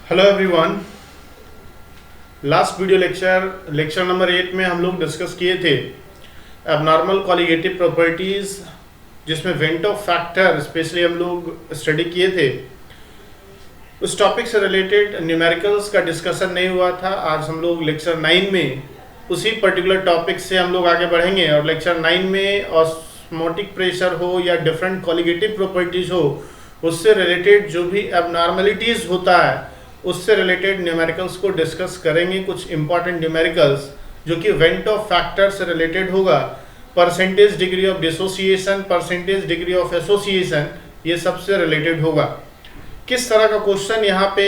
Hello everyone. Last video lecture number 8 में हम लोग डिस्कस किए थे एबनॉर्मल कॉलिगेटिव प्रॉपर्टीज, जिसमें वेंट ऑफ फैक्टर स्पेशली हम लोग स्टडी किए थे। उस टॉपिक से रिलेटेड न्यूमेरिकल्स का डिस्कशन नहीं हुआ था। आज हम लोग लेक्चर 9 में उसी पर्टिकुलर टॉपिक से हम लोग आगे बढ़ेंगे और लेक्चर 9 में ऑस्मोटिक प्रेशर हो या डिफरेंट कॉलिगेटिव प्रॉपर्टीज हो, उससे रिलेटेड जो भी एबनॉर्मलिटीज होता है उससे रिलेटेड न्यूमेरिकल्स को डिस्कस करेंगे। कुछ इंपॉर्टेंट न्यूमेरिकल्स जो कि वेंट ऑफ फैक्टर से रिलेटेड होगा, percentage degree of dissociation, percentage degree of association, ये सबसे रिलेटेड होगा। किस तरह का क्वेश्चन यहाँ पे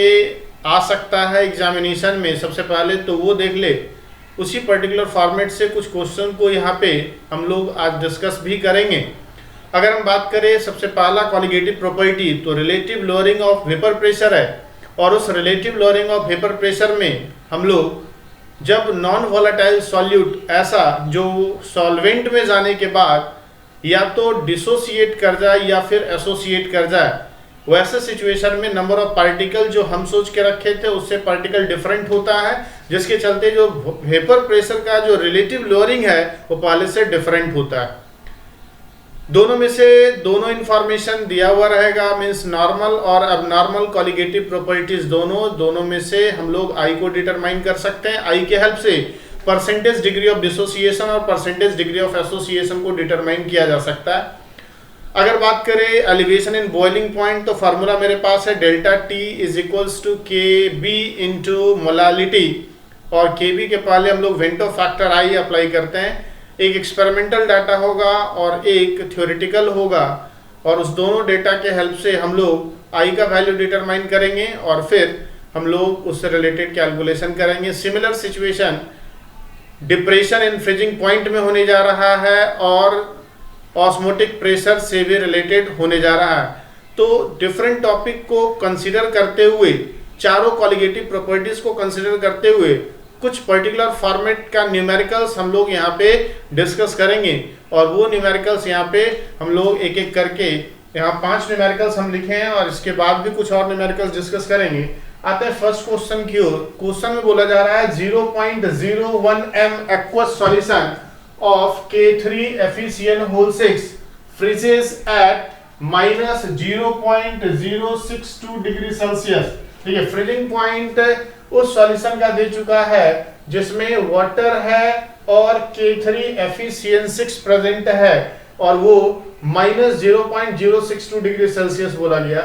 आ सकता है एग्जामिनेशन में, सबसे पहले तो वो देख ले। उसी पर्टिकुलर फॉर्मेट से कुछ क्वेश्चन को यहाँ पे हम लोग आज डिस्कस भी करेंगे। अगर हम बात करें सबसे पहला कॉलिगेटिव प्रॉपर्टी, तो relative lowering of vapour pressure है। और उस relative lowering of vapour pressure में हम लोग जब नॉन वोलेटाइल सॉल्यूट ऐसा जो सॉल्वेंट में जाने के बाद या तो डिसोसिएट कर जाए या फिर एसोसिएट कर जाए, वैसे सिचुएशन में नंबर ऑफ पार्टिकल जो हम सोच के रखे थे उससे पार्टिकल डिफरेंट होता है, जिसके चलते जो वेपर प्रेशर का जो रिलेटिव लोअरिंग है वो पहले से डिफरेंट होता है। दोनों में से दोनों इंफॉर्मेशन दिया हुआ रहेगा, मीन्स नॉर्मल और अबनॉर्मल कॉलिगेटिव प्रॉपर्टीज दोनों में से हम लोग आई को डिटरमाइन कर सकते हैं। आई के हेल्प से परसेंटेज डिग्री ऑफ डिसोसिएशन और परसेंटेज डिग्री ऑफ एसोसिएशन को डिटरमाइन किया जा सकता है। अगर बात करें एलिवेशन इन बॉइलिंग पॉइंट, तो फार्मूला मेरे पास है delta T is equals to K B into molality, और के बी के पहले हम लोग van't Hoff factor I apply करते हैं। एक एक्सपेरिमेंटल डाटा होगा और एक थ्योरेटिकल होगा, और उस दोनों डेटा के हेल्प से हम लोग आई का वैल्यू डिटरमाइन करेंगे और फिर हम लोग उससे रिलेटेड कैलकुलेशन करेंगे। Similar situation depression in freezing point में होने जा रहा है और ऑस्मोटिक प्रेशर से भी रिलेटेड होने जा रहा है। तो डिफरेंट टॉपिक को कंसिडर करते हुए, चारों कॉलिगेटिव प्रॉपर्टीज को कंसिडर करते हुए कुछ पर्टिकुलर फॉर्मेट का न्यूमेरिकल्स हम लोग यहाँ पे डिस्कस करेंगे। और वो न्यूमेरिकल्स यहाँ पे हम लोग एक एक करके, यहाँ 5 न्यूमेरिकल्स हम लिखे हैं और इसके बाद भी कुछ और न्यूमेरिकल्स डिस्कस करेंगे। आते हैं फर्स्ट क्वेश्चन की ओर। क्वेश्चन में बोला जा रहा है 0.01 m aqueous solution of K3FeCN whole 6 freezes at -0.062 degree Celsius. ठीक है, फ्रीजिंग पॉइंट उस सॉल्यूशन का दे चुका है जिसमें वाटर है और K3FeCN6 प्रेजेंट है, और वो -0.062 डिग्री सेल्सियस बोला गया।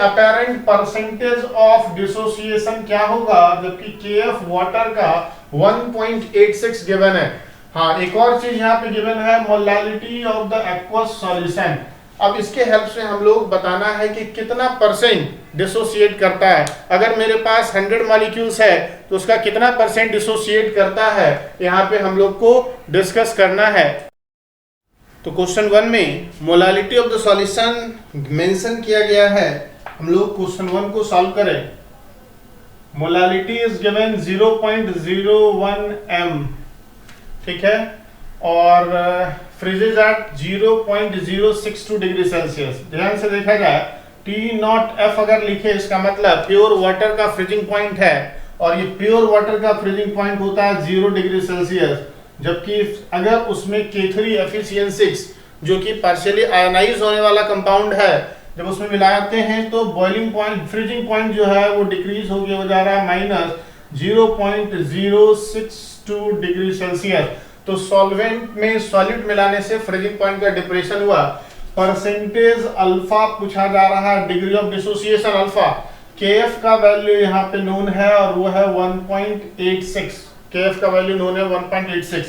अपेरेंट परसेंटेज ऑफ डिसोसिएशन क्या होगा, जबकि KF वाटर का 1.86 गिवन है। हाँ, एक और चीज यहाँ पे गिवन है, molality of the aqueous solution. अब इसके हेल्प से हम लोग बताना है कि कितना परसेंट डिसोसिएट करता है। अगर मेरे पास 100 मॉलिक्यूल्स है तो उसका कितना परसेंट डिसोसिएट करता है, यहाँ पे हम लोग को डिस्कस करना है। तो क्वेश्चन 1 में molality of the solution mention किया गया है। हम लोग क्वेश्चन 1 को सॉल्व करें। मोलालिटी इज गिवन 0.01 m, ठीक है, और फ्रीजेज एट 0.062 डिग्री सेल्सियस। ध्यान से देखा जाए, T0F अगर लिखे इसका मतलब प्योर वाटर का फ्रीजिंग पॉइंट है, और ये प्योर वाटर का फ्रीजिंग पॉइंट होता है 0 डिग्री सेल्सियस। जबकि अगर उसमें K3FeCN6 जो कि पार्शियली आयनाइज होने वाला कंपाउंड है, जब उसमें मिलाते हैं तो बॉइलिंग पॉइंट, फ्रीजिंग पॉइंट जो है वो डिक्रीज हो गया, हो जा रहा है -0.062 डिग्री सेल्सियस। तो सॉल्वेंट में सॉल्यूट मिलाने से फ्रीजिंग पॉइंट का डिप्रेशन हुआ। परसेंटेज अल्फा पूछा जा रहा है, degree of dissociation alpha. KF का वैल्यू यहाँ पे नोन है और वो है 1.86। KF का वैल्यू नोन है 1.86।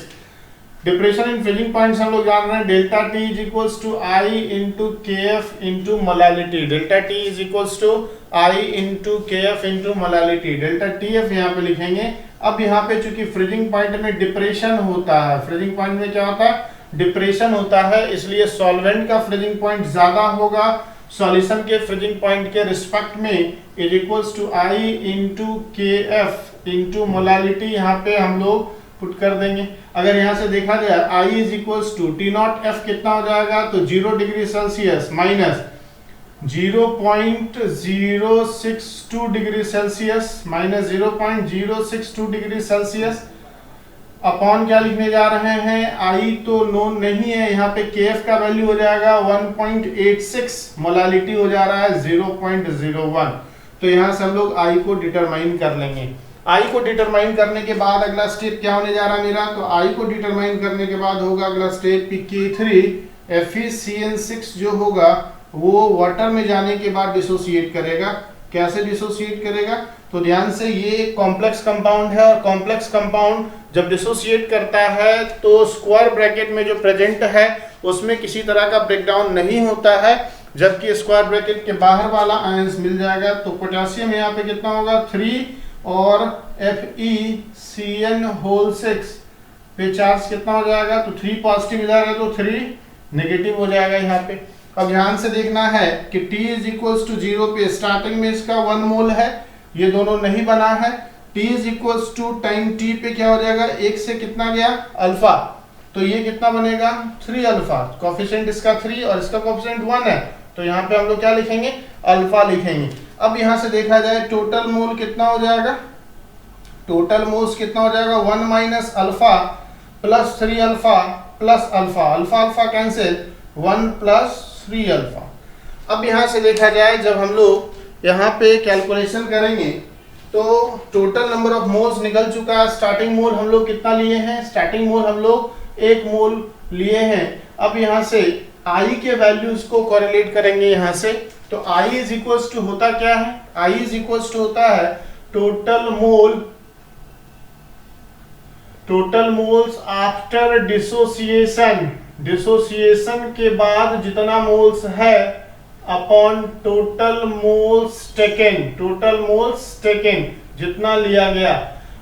डिप्रेशन इन फ्रीजिंग पॉइंट्स हम लोग जान रहे हैं, delta T is equals to I into KF into molality. Delta T is equals to I into KF into molality. Delta TF यहाँ पे लिखेंगे। अब यहाँ पे चूंकि फ्रीजिंग पॉइंट में डिप्रेशन होता है, फ्रीजिंग पॉइंट में क्या होता है, डिप्रेशन होता है, इसलिए सॉल्वेंट का फ्रीजिंग पॉइंट ज्यादा होगा सॉल्यूशन के फ्रीजिंग पॉइंट के रिस्पेक्ट में, is equals to I into KF into molality. यहाँ पे हम लोग पुट कर देंगे। अगर यहाँ से देखा जाए I is equals to T0F कितना हो जाएगा, तो 0 degree Celsius minus 0.062 degree Celsius minus 0.062 degree Celsius upon क्या लिखने जा रहे हैं, आई तो नोन नहीं है, यहाँ पे केएफ का वैल्यू हो जाएगा 1.86, मोलालिटी हो जा रहा है 0.01। तो यहाँ से हम लोग आई को डिटरमाइन कर लेंगे। आई को डिटरमाइन करने के बाद अगला स्टेप क्या होने जा रहा है मेरा, तो आई को डिटरमाइन करने के बाद होगा अगला स्टेप K3 FeCN6 जो होगा वो वाटर में जाने के बाद डिसोसिएट करेगा। कैसे डिसोसिएट करेगा, तो ध्यान से, ये एक कॉम्प्लेक्स कंपाउंड है और कॉम्प्लेक्स कंपाउंड जब डिसोसिएट करता है तो स्क्वायर ब्रैकेट में जो प्रेजेंट है उसमें किसी तरह का ब्रेकडाउन नहीं होता है, जबकि स्क्वायर ब्रैकेट के बाहर वाला आयंस मिल जाएगा। तो पोटेशियम यहाँ पे कितना होगा 3 और FeCN6 पे चार्ज कितना हो जाएगा, तो 3 पॉजिटिव मिल जाएगा तो 3 नेगेटिव हो जाएगा यहाँ पे। अब ध्यान से देखना है कि T इज इक्वल्स टू 0 पे स्टार्टिंग में इसका 1 मोल है, ये दोनों नहीं बना है। T is equals to time T पे क्या हो जाएगा, 1 से कितना गया अल्फा, तो ये कितना बनेगा 3 अल्फा। कोफिशिएंट इसका 3 और इसका कोफिशिएंट 1 है, तो यहाँ पे हम लोग क्या लिखेंगे, अल्फा लिखेंगे। अब यहाँ से देखा जाए टोटल मोल कितना हो जाएगा, टोटल मोल्स कितना हो जाएगा 1 minus alpha plus 3 alpha plus alpha, alpha alpha cancel, 1 plus 3 alpha. अब यहाँ से देखा जाए जब हम लोग यहाँ पे कैलकुलेशन करेंगे तो टोटल नंबर ऑफ मोल्स निकल चुका है। स्टार्टिंग मोल हम लोग कितना लिए हैं, स्टार्टिंग मोल हम लोग 1 मोल लिए हैं। अब यहाँ से आई के वैल्यूज को कोरिलेट करेंगे यहाँ से, तो आई इज इक्वल्स टू होता क्या है, आई इज इक्वल्स टू होता है total moles after dissociation, dissociation के बाद जितना मोल्स है upon total moles taken, total moles taken जितना लिया गया।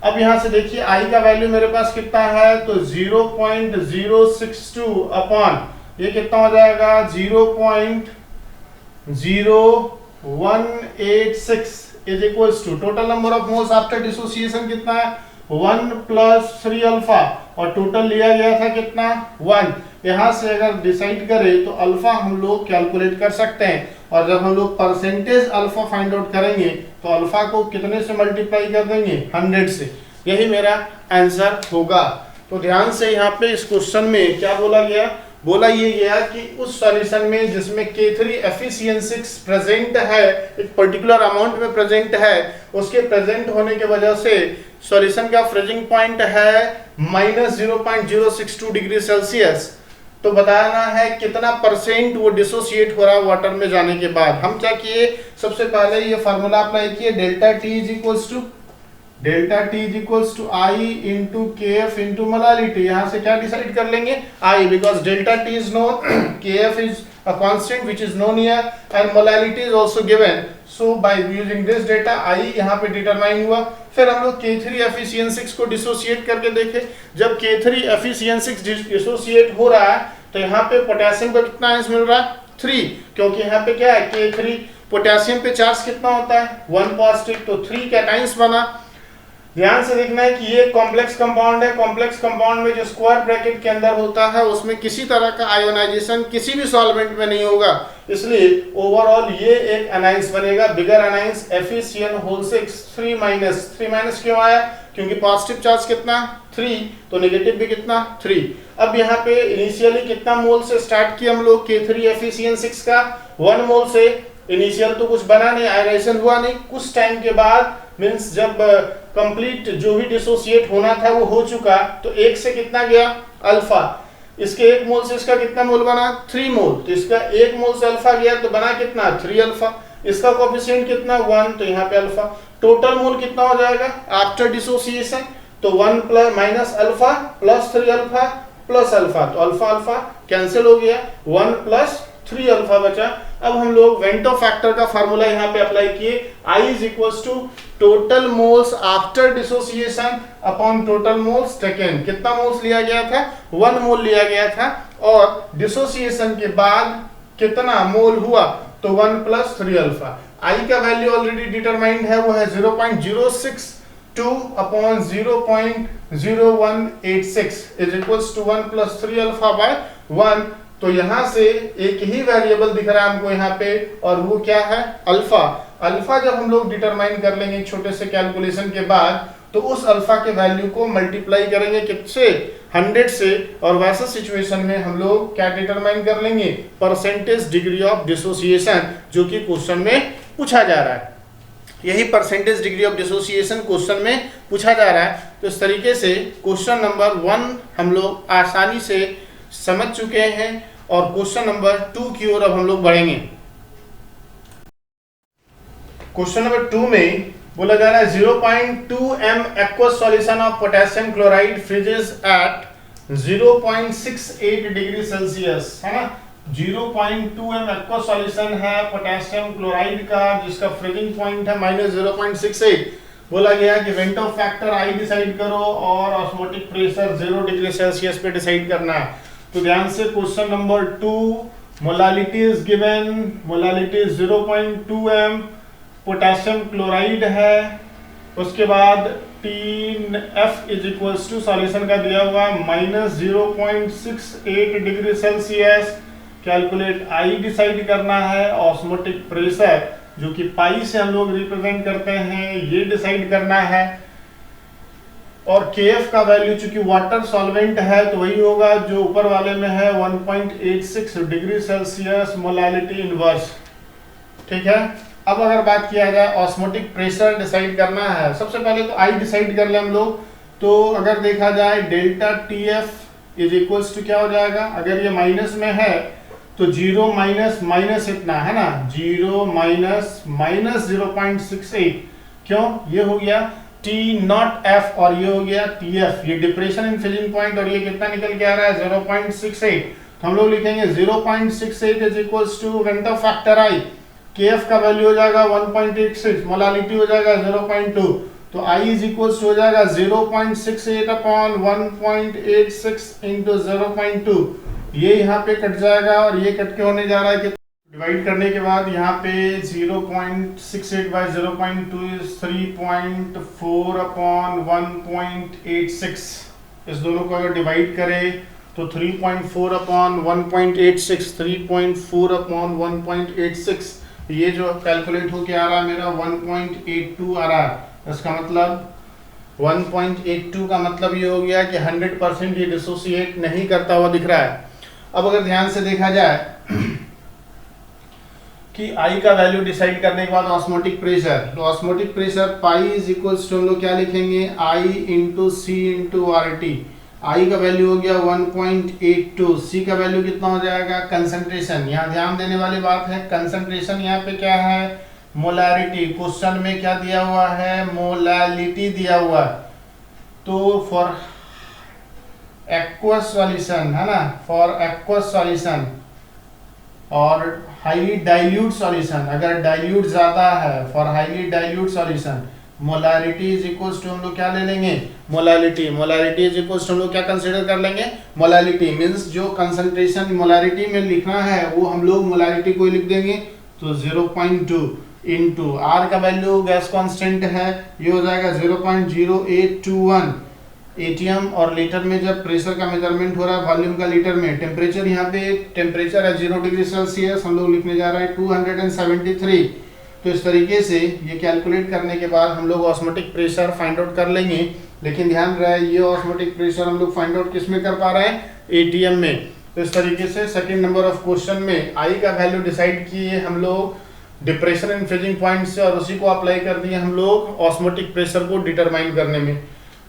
अब यहां से देखिए आई का वैल्यू मेरे पास कितना है, तो 0.062 अपॉन ये कितना हो जाएगा 0.0186 is equals to total number of moles after dissociation कितना है 1 प्लस 3 अल्फा, और टोटल लिया गया था कितना 1। यहां से अगर डिसाइड करें तो अल्फा हम लोग कैलकुलेट कर सकते हैं, और जब हम लोग परसेंटेज अल्फा फाइंड आउट करेंगे तो अल्फा को कितने से मल्टीप्लाई कर देंगे 100 से, यही मेरा आंसर होगा। तो ध्यान से यहाँ पे इस क्वेश्चन में क्या बोला गया, बोला ये गया कि उस सॉल्यूशन में जिसमें K3 FeCN6 प्रेजेंट है, एक पर्टिकुलर अमाउंट में प्रेजेंट है, उसके प्रेजेंट होने की वजह से सॉल्यूशन का फ्रीजिंग पॉइंट है माइनस 0.062 डिग्री सेल्सियस। तो बताना है कितना परसेंट वो डिसोसिएट हो रहा है वाटर में जाने के बाद। हम क्या किए, सबसे पहले ये फार्मूला अप्लाई किए, delta T is equals to I into K F into molality. यहाँ से क्या डिसाइड कर लेंगे I, because delta T is known, K F is a constant which is known here and molality is also given. So by using this data I यहाँ पे determine हुआ। फिर हम लोग K3 FeCN6 को डिसोसिएट करके देखे। जब K3 FeCN6 डिसोसिएट हो रहा है तो यहाँ पे पोटेशियम का कितना आयंस मिल रहा है 3, क्योंकि यहाँ पे क्या है K3 पोटेशियम पे चार्ज कितना होता है 1 पॉजिटिव, तो 3 कैटायंस बना। ध्यान से देखना है कि ये कॉम्प्लेक्स कंपाउंड है, कॉम्प्लेक्स कंपाउंड में जो स्क्वायर ब्रैकेट के अंदर होता है उसमें किसी तरह का आयोनाइजेशन किसी भी सॉल्वेंट में नहीं होगा, इसलिए ओवरऑल ये एक एनाइंस बनेगा, बिगर एनाइंस FeCN6 3 माइनस क्यों आया, क्योंकि पॉजिटिव चार्ज कितना 3, तो नेगेटिव भी कितना 3। अब यहाँ पे इनिशियली कितना मोल से स्टार्ट किया हम लोग K3 FeCN6 का 1 मोल से। इनिशियल तो कुछ बना नहीं, आयोनाइजेशन हुआ नहीं, कुछ टाइम के बाद मींस जब कंप्लीट जो भी डिसोसिएट होना था वो हो चुका, तो 1 से कितना गया अल्फा, इसके 1 मोल से इसका कितना मोल बना 3 मोल, तो इसका 1 मोल से अल्फा गया तो बना कितना 3 अल्फा, इसका कोएफिशिएंट कितना 1, तो यहाँ पे अल्फा। टोटल मोल कितना हो जाएगा आफ्टर डिसोसिएशन, तो 1 plus minus alpha plus 3 alpha plus alpha, तो अल्फा अल्फा कैंसिल हो गया, 1 प्लस 3 अल्फा बचा। अब हम लोग वेंटो फैक्टर का फार्मूला यहाँ पे अप्लाई किए, I is equals to total moles after dissociation upon total moles taken. कितना मोल्स लिया गया था 1 मोल लिया गया था, और डिसोसिएशन के बाद कितना मोल हुआ, तो 1 प्लस 3 अल्फा। I का वैल्यू ऑलरेडी डिटरमाइंड है, वो है 0.062 upon 0.0186 is equals to 1 plus 3 alpha by 1 तो यहां से एक ही वेरिएबल दिख रहा है हमको यहाँ पे, और वो क्या है, अल्फा। अल्फा जब हम लोग डिटरमाइन कर लेंगे छोटे से कैलकुलेशन के बाद, तो उस अल्फा के वैल्यू को मल्टीप्लाई करेंगे किससे, 100 से, और वैसा सिचुएशन में हम लोग क्या डिटरमाइन कर लेंगे, परसेंटेज डिग्री ऑफ डिसोसिएशन, जो कि क्वेश्चन में पूछा जा रहा है। यही percentage degree of dissociation question में पूछा जा रहा है। तो इस तरीके से क्वेश्चन नंबर 1 हम लोग आसानी से समझ चुके हैं, और क्वेश्चन नंबर 2 की ओर अब हम लोग बढ़ेंगे। क्वेश्चन नंबर 2 में बोला जा रहा है 0.2 m aqueous solution of potassium chloride freezes at 0.68 degree Celsius, है ना। 0.2 m aqueous solution है पोटेशियम क्लोराइड का, जिसका फ्रीजिंग पॉइंट है -0.68। बोला गया कि वेंटो फैक्टर आई डिसाइड करो और ऑस्मोटिक प्रेशर 0 डिग्री सेल्सियस पे डिसाइड करना है। तो ध्यान से question number 2, molality is given, molality 0.2 m potassium chloride है। उसके बाद TF is equals to solution का दिया हुआ -0.68 degree Celsius. Calculate I decide करना है, ऑस्मोटिक प्रेशर जो कि पाई से हम लोग रिप्रेजेंट करते हैं ये डिसाइड करना है, और KF का वैल्यू चूंकि वाटर सॉल्वेंट है तो वही होगा जो ऊपर वाले में है 1.86 डिग्री सेल्सियस मोलालिटी इनवर्स। ठीक है। अब अगर बात किया जाए ऑस्मोटिक प्रेशर डिसाइड करना है, सबसे पहले तो आई डिसाइड कर ले हम लोग। तो अगर देखा जाए delta TF is equals to क्या हो जाएगा, अगर ये माइनस में है तो 0 माइनस इतना है ना, 0 माइनस 0.68, क्यों, ये हो गया T नॉट F और ये हो गया TF, ये डिप्रेशन इन फ्रीजिंग पॉइंट, और ये कितना निकल के आ रहा है 0.68। तो हम लोग लिखेंगे 0.68 is equals to van't Hoff factor I, KF का वैल्यू हो जाएगा 1.86, मोलालिटी हो जाएगा 0.2, तो I इज इक्वल्स हो जाएगा 0.68 अपॉन 1.86 इंटू 0.2। ये यहाँ पे कट जाएगा और ये कट के होने जा रहा है कि डिवाइड करने के बाद यहाँ पे 0.68 बाय 0.2 इज 3.4 अपॉन 1.86। इस दोनों को अगर डिवाइड करें तो 3.4 अपॉन 1.86, 3.4 अपॉन 1.86, ये जो कैलकुलेट होके आ रहा है मेरा 1.82 आ रहा है। इसका मतलब 1.82 का मतलब ये हो गया कि 100% ये डिसोसिएट नहीं करता हुआ दिख रहा है। अब अगर ध्यान से देखा जाए कि I का वैल्यू डिसाइड करने के बाद ऑस्मोटिक प्रेशर, तो osmotic pressure pi is equals to हम लोग क्या लिखेंगे, I into C into RT। I का वैल्यू हो गया 1.82, C का वैल्यू कितना हो जाएगा, कंसंट्रेशन, यहाँ ध्यान देने वाली बात है, कंसंट्रेशन यहाँ पे क्या है, मोलारिटी। क्वेश्चन में क्या दिया हुआ है, मोलालिटी दिया हुआ है। तो फॉर एक्वस सॉल्यूशन है ना, फॉर एक्वस सॉल्यूशन और हाईली डाइल्यूट सॉल्यूशन, अगर डाइल्यूट ज्यादा है, for highly dilute solution molarity is equals to हम लोग क्या ले लेंगे, molality. Molarity is equals to हम लोग क्या कंसीडर कर लेंगे, मोलालिटी। मींस जो कंसंट्रेशन मोलारिटी में लिखना है वो हम लोग मोलारिटी को लिख देंगे, तो 0.2 इंटू आर का वैल्यू गैस कांस्टेंट है, ये हो जाएगा 0.0821 एटीएम, और लीटर में जब प्रेशर का मेजरमेंट हो रहा है वॉल्यूम का लीटर में, टेम्परेचर यहाँ पे टेम्परेचर है 0 डिग्री सेल्सियस, हम लोग लिखने जा रहे हैं 273। तो इस तरीके से ये कैलकुलेट करने के बाद हम लोग ऑस्मोटिक प्रेशर फाइंड आउट कर लेंगे। लेकिन ध्यान रहे ये ऑस्मोटिक प्रेशर हम लोग फाइंड आउट किस में कर पा रहे हैं, एटीएम में। तो इस तरीके से सेकंड नंबर ऑफ क्वेश्चन में आई का वैल्यू डिसाइड किए हम लोग डिप्रेशन एंड फ्रीजिंग पॉइंट से, और उसी को अप्लाई कर दिए हम लोग ऑस्मोटिक प्रेशर को डिटरमाइन करने में।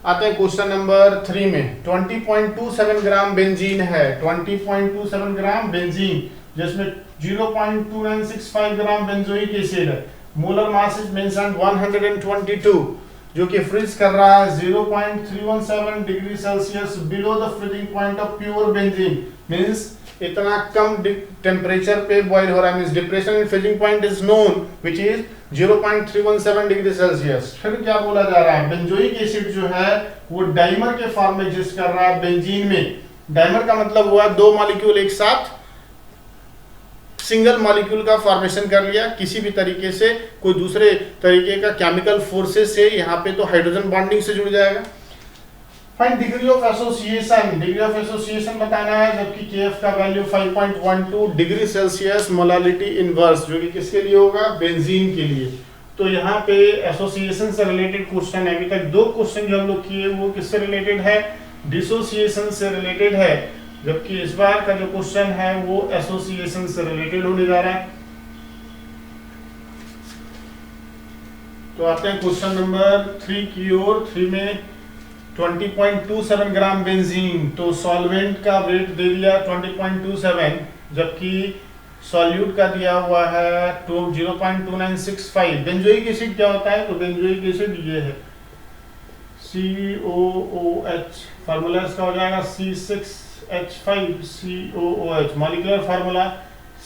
आते हैं क्वेश्चन नंबर 3 में। 20.27 ग्राम बेंजीन है, 20.27 ग्राम बेंजीन, जिसमें 0.2965 ग्राम बेंजोइक एसिड है। मोलर मास इज मेंशन्ड 122, जो कि फ्रीज कर रहा है 0.317 degree Celsius below the freezing point of pure benzene. Means इतना कम टेम्परेचर पे बॉयल हो रहा है, means depression in freezing point is known which is 0.317 degree Celsius. फिर क्या बोला जा रहा है, बेंजोइक एसिड जो है वो डाइमर के फॉर्म में एग्जिस्ट कर रहा है बेंजीन में। डाइमर का मतलब हुआ दो मॉलिक्यूल एक साथ सिंगल मॉलिक्यूल का फॉर्मेशन कर लिया, किसी भी तरीके से कोई दूसरे तरीके का केमिकल फोर्सेस से, यहाँ पे तो हाइड्रोजन बॉन्डिंग से जुड़ जाएगा। Find degree of association, degree of association बताना है, जबकि केएफ का value 5.12 degree Celsius molality inverse, जो कि किसके लिए होगा, बेंजीन के लिए। तो यहाँ पे एसोसिएशन से रिलेटेड क्वेश्चन है, अभी तक 2 क्वेश्चन जो हम लोग किए वो किससे रिलेटेड है, डिसोसिएशन से रिलेटेड है, जबकि इस बार का जो क्वेश्चन है वो एसोसिएशन से रिलेटेड होने जा रहा है। तो आते हैं क्वेश्चन नंबर 3 की ओर। 3 में 20.27 ग्राम बेंजीन, तो सॉल्वेंट का वेट दे दिया 20.27, जबकि सॉल्यूट का दिया हुआ है 0.2965। बेंजोइक एसिड क्या होता है, तो बेंजोइक एसिड ये है COOH, फार्मूला इसका हो जाएगा C6H5COOH, मॉलिक्यूलर फार्मूला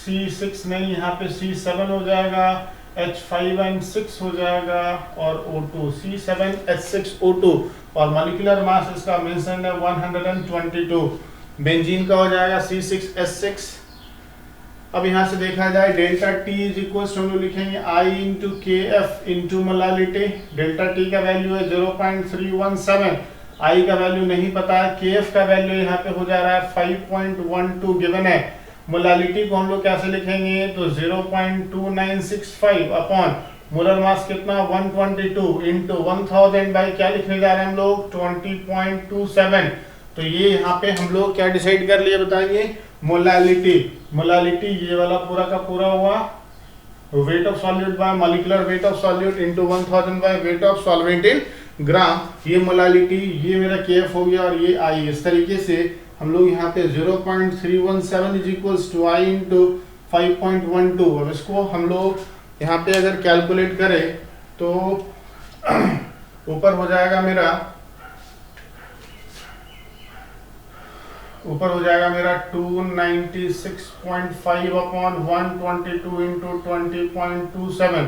C6 नहीं, यहाँ पे C7 हो जाएगा, H5N6 हो जाएगा और O2 C7H6O2, और मॉलिक्यूलर मास इसका मेंशन है 122। बेंजीन का हो जाएगा C6H6। अब यहाँ से देखा जाए delta T is equal to, हम लोग लिखेंगे I into KF into molality. Delta T का वैल्यू है 0.317, I का वैल्यू नहीं पता है, KF का वैल्यू यहाँ पे हो जा रहा है 5.12 गिवन है। मोलालिटी को हम लोग कैसे लिखेंगे, तो 0.2965 अपॉन मोलर मास कितना 122 इंटू 1000 बाई क्या लिखने जा रहे हैं हम लोग 20.27। तो ये यहाँ पे हम लोग क्या डिसाइड कर लिए बताइए, मोलालिटी। मोलालिटी ये वाला पूरा का पूरा हुआ weight of solute by molecular weight of solute into 1000 by weight of solvent in gram. ये मोलालिटी, ये मेरा केएफ हो गया और ये आई। इस तरीके से हम लोग यहाँ पे 0.317 is equals to I into 5.12। अब इसको हम लोग यहाँ पे अगर कैलकुलेट करें तो ऊपर हो जाएगा मेरा 296.5 अपॉन 122 इंटू 20.27।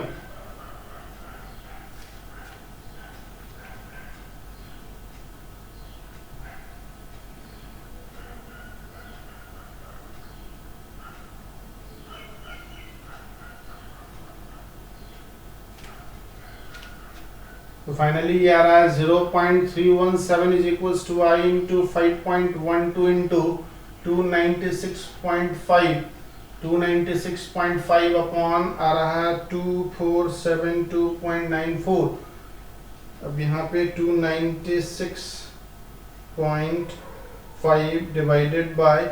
तो फाइनली ये आ रहा है 0.317 is equals to I into 5.12 into 296.5। 296.5 upon आ रहा है 2472.94। अब यहाँ पे 296.5 डिवाइडेड बाय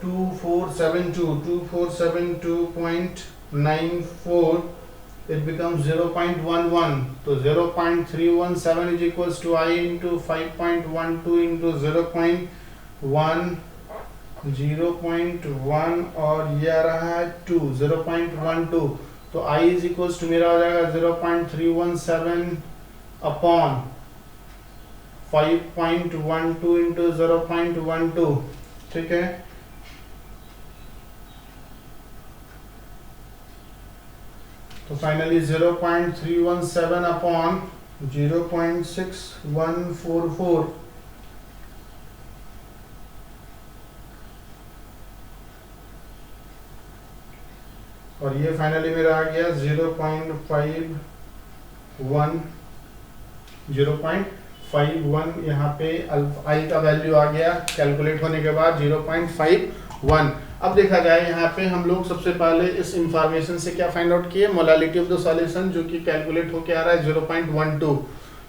2472.94, it becomes 0.11. तो 0.317 is equals to I into 5.12 into 0.1 और ये आ रहा है 2 0.12। तो I is equals to मेरा हो जाएगा 0.317 अपॉन 5.12 into 0.12। ठीक है, तो फाइनली 0.317 अपॉन 0.6144 और ये फाइनली मेरा आ गया 0.51 यहाँ पे आई का वैल्यू आ गया कैलकुलेट होने के बाद 0.51। अब देखा जाए यहाँ पे हम लोग सबसे पहले इस इंफॉर्मेशन से क्या फाइंड आउट किए, मोलालिटी ऑफ द सॉल्यूशन जो कि कैलकुलेट होके आ रहा है 0.12।